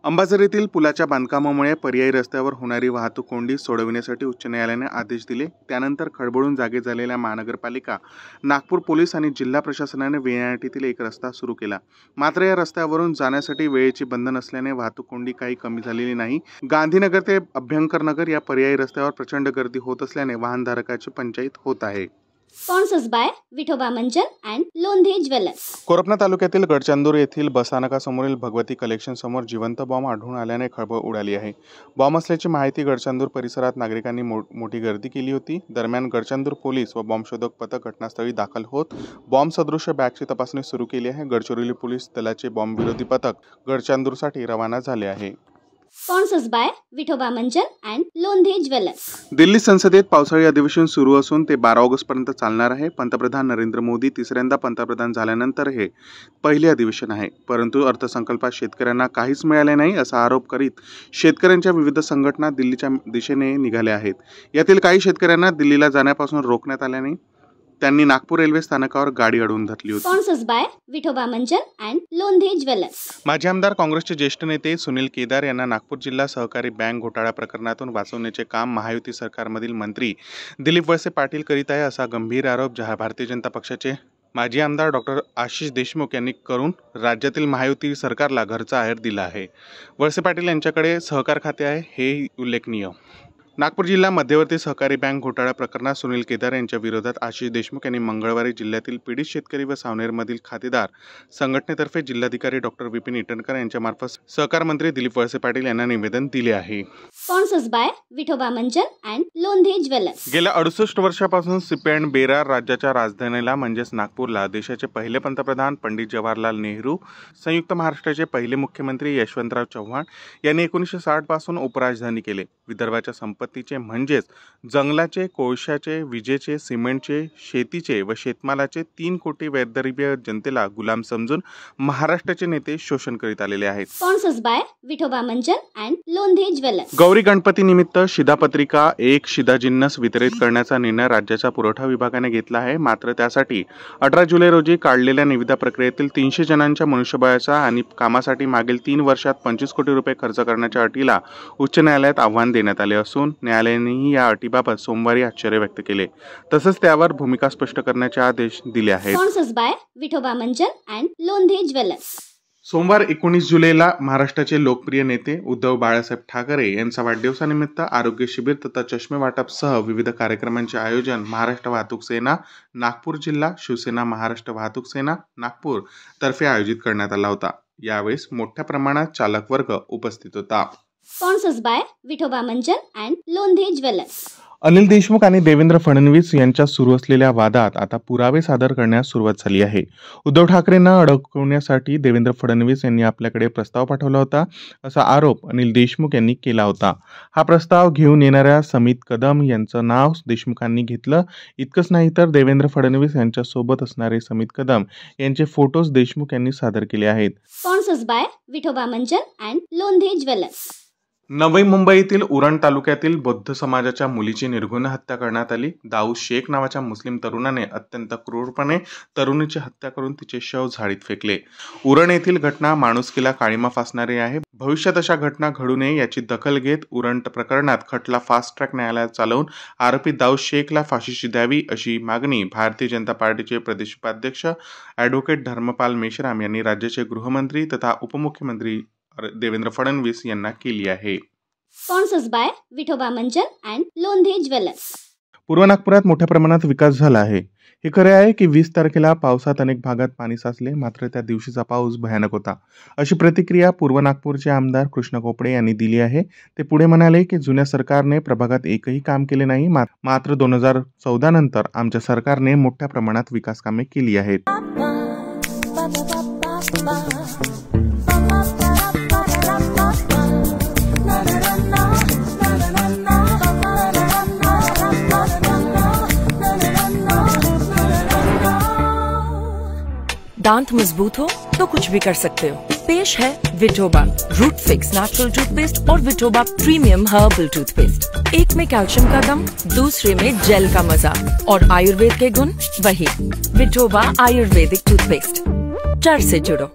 अंबाझरीतील पुलाच्या बांधकामामुळे पर्यायी रस्त्यावर होणारी वाहतूक कोंडी सोडविण्यासाठी उच्च न्यायालयाने आदेश दिले। त्यानंतर खडबडून जागे झालेल्या महानगरपालिका, नागपूर पोलीस आणि जिल्हा प्रशासनाने वेळाटीतील एक रस्ता सुरू केला। मात्र या रस्त्यावरून जाण्यासाठी वेळेची बंधन असल्याने वाहतूक कोंडी काही कमी झालेली नाही। गांधीनगर ते अभ्यंकर नगर या पर्यायी रस्त्यावर प्रचंड गर्दी होत असल्याने वाहनधारकाची पंचायत होत आहे। स्पॉन्सर्स बाय विठोबा मंचन अँड लोंढे ज्वेलर्स। कोरपना तालुक्यातील गडचंदूर येथील बसस्थानकासमोरील भगवती कलेक्शन समोर जिवंत बॉम्ब आढळून आल्याने खळबळ उडाली आहे। बॉम्ब असल्याची माहिती गडचंदूर परिसरात नागरिकांनी मोठी गर्दी केली होती। दरम्यान गडचंदूर पोलीस व बॉम्ब शोधक पथक घटनास्थळी दाखल होत बॉम्ब सदृश बॅगची तपासणी सुरू केली आहे। गडचिरोली पोलीस दलाचे बॉम्ब विरोधी पथक गडचंदूरसाठी रवाना झाले आहे। स्पॉन्सर्स बाय विठोबा मंचन अँड लोंढे ज्वेलर्स। दिल्ली संसदेत पावसाळी अधिवेशन सुरू असून ते 12 ऑगस्ट पर्यंत चालणार आहे। पंतप्रधान नरेंद्र मोदी तिसऱ्यांदा पंतप्रधान झाल्यानंतर हे पहिले अधिवेशन आहे। परंतु अर्थसंकल्पात शेतकऱ्यांना काहीच मिळाले नाही असा आरोप करीत शेतकऱ्यांच्या विविध संघटना दिल्लीच्या दिशेने निघाल्या आहेत। यातील काही शेतकऱ्यांना दिल्लीला जाण्यापासून रोखण्यात आल्याने त्यांनी नागपूर रेल्वे स्थानकावर गाडी अडवून धरली होती। स्पॉन्सर्स बाय विठोबा मंचन अँड लोंढे ज्वेलर्स। माजी आमदार काँग्रेसचे ज्येष्ठ नेते सुनील केदार यांना नागपूर जिल्हा सहकारी बँक घोटाळा प्रकरणातून वाचवण्याचे काम महायुती सरकारमधील मंत्री दिलीप वळसे पाटील करीत आहे असा गंभीर आरोप भारतीय जनता पक्षाचे माजी आमदार डॉक्टर आशिष देशमुख यांनी करून राज्यातील महायुती सरकारला घरचा आहेर दिला आहे। वळसे पाटील यांच्याकडे सहकार खाते आहे हे उल्लेखनीय। नागपूर जिल्हा मध्यवर्ती सहकारी बँक घोटाळा प्रकरणात सुनील केदार यांच्या विरोधात आशिष देशमुख यांनी मंगळवारी जिल्ह्यातील पीडित शेतकरी व सावनेरमधील खातेदार संघटनेतर्फे जिल्हाधिकारी डॉक्टर विपिन ईटनकर यांच्यामार्फत सहकार मंत्री दिलीप वळसे पाटील यांना निवेदन दिले आहे। स्पॉन्सर्स बाय विठोबा मंचन अँड लोंढे ज्वेलर्स। गेल्या 68 वर्षापासून सीपी बेरार राज्याच्या राजधानीला म्हणजेच नागपूरला देशाचे पहिले पंतप्रधान पंडित जवाहरलाल नेहरू, संयुक्त महाराष्ट्राचे पहिले मुख्यमंत्री यशवंतराव चव्हाण यांनी 1960 पासून उपराजधानी केले। विदर्भाच्या संपत्तीचे म्हणजेच जंगलाचे, कोळशाचे, विजेचे, सिमेंटचे, शेतीचे व शेतमालाचे 3 कोटी वैदर्भीय जनतेला गुलाम समजून महाराष्ट्राचे नेते शोषण करीत आलेले आहेत। स्पॉन्सर्स बाय विठोबा मंचन अँड लोंढे ज्वेलर्स। गौरी गणपती निमित्त शिधापत्रिका एक शिधा जिन्नस वितरित करण्याचा निर्णय राज्याच्या पुरवठा विभागाने घेतला आहे। मात्र त्यासाठी 18 जुलै रोजी काढलेल्या निविदा प्रक्रियेतील 300 जणांच्या मनुष्यबळाचा आणि कामासाठी मागील 3 वर्षात 25 कोटी रुपये खर्च करण्याच्या अटीला उच्च न्यायालयात आव्हान देण्यात आले असून न्यायालयानेही या अटीबाबत सोमवारी आश्चर्य व्यक्त केले। तसंच त्यावर भूमिका स्पष्ट करण्याचे आदेश दिले आहेत। स्पॉन्सर्स बाय विठोबा मंचन अँड लोंढे ज्वेलर्स। सोमवार 19 जुलैला महाराष्ट्राचे लोकप्रिय नेते उद्धव बाळासाहेब ठाकरे यांचा वाढदिवसानिमित्त आरोग्य शिबिर तथा चष्मे वाटप सह विविध कार्यक्रमांचे आयोजन महाराष्ट्र वाहतूक सेना नागपूर जिल्हा शिवसेना महाराष्ट्र वाहतूक सेना नागपूर तर्फे आयोजित करण्यात आला होता। यावेळेस मोठ्या प्रमाणात चालक वर्ग उपस्थित होता। स्पॉन्सर्स बाय विठोबा मंचन अँड लोंढे ज्वेलर्स। अनिल देशमुख आणि देवेंद्र फडणवीस यांच्या सुरू असलेल्या वादात आता पुरावे सादर करण्यास सुरुवात झाली आहे। उद्धव ठाकरेंना अडकवण्यासाठी देवेंद्र फडणवीस यांनी आपल्याकडे प्रस्ताव पाठवला होता असा आरोप अनिल देशमुख यांनी केला होता। हा प्रस्ताव घेऊन येणाऱ्या समित कदम यांचं नाव देशमुखांनी घेतलं। इतकंच नाही तर देवेंद्र फडणवीस यांच्या सोबत असणारे समित कदम यांचे फोटोज देशमुख यांनी सादर केले आहेत। स्पॉन्सर्स बाय विठोबा मंचन अँड लोंढे ज्वेलर्स। नवी मुंबईतील उरण तालुक्यातील बौद्ध समाजाच्या मुलीची निर्घृण हत्या करण्यात आली। दाऊद शेख नावाच्या मुस्लिम तरुणाने अत्यंत क्रूरपणे तरुणीची हत्या करून तिचे शव झाडीत फेकले। उरण येथील घटना माणुसकीला काळिमा फासणारी आहे। भविष्यात अशा घटना घडू नये याची दखल घेत उरण प्रकरणात खटला फास्ट ट्रॅक न्यायालयात चालवून आरोपी दाऊद शेखला फाशीची द्यावी अशी मागणी भारतीय जनता पार्टीचे प्रदेश उपाध्यक्ष ॲडव्होकेट धर्मपाल मेश्राम यांनी राज्याचे गृहमंत्री तथा उपमुख्यमंत्री देवेंद्र फडणवीस यांना केली आहे। स्पॉन्सर्स बाय विठोबा मंचन अँड लोंढे ज्वेलर्स। पूर्व नागपुरात मोठ्या प्रमाणात विकास झाला आहे। हे खरे आहे की 20 तारखेला पावसात अनेक भागात पाणी साचले, मात्र त्या दिवशीचा पाऊस भयानक होता अशी प्रतिक्रिया पूर्व नागपूरचे आमदार कृष्ण कोपडे यांनी दिली आहे। ते पुढे म्हणाले की जुन्या सरकारने प्रभागात एकही काम केले नाही, मात्र 2014 नंतर आमच्या सरकारने मोठ्या प्रमाणात विकास कामे केली आहेत। दांत मजबूत हो तो कुछ भी कर सकते हो। पेश है Vithoba root fix natural toothpaste और विठोबा प्रीमियम हर्बल टूथपेस्ट। एक में कैल्शियम का दम, दूसरे में जेल का मजा और आयुर्वेद के गुण वही। विठोबा आयुर्वेदिक टूथपेस्ट, जड़ से जुड़ो।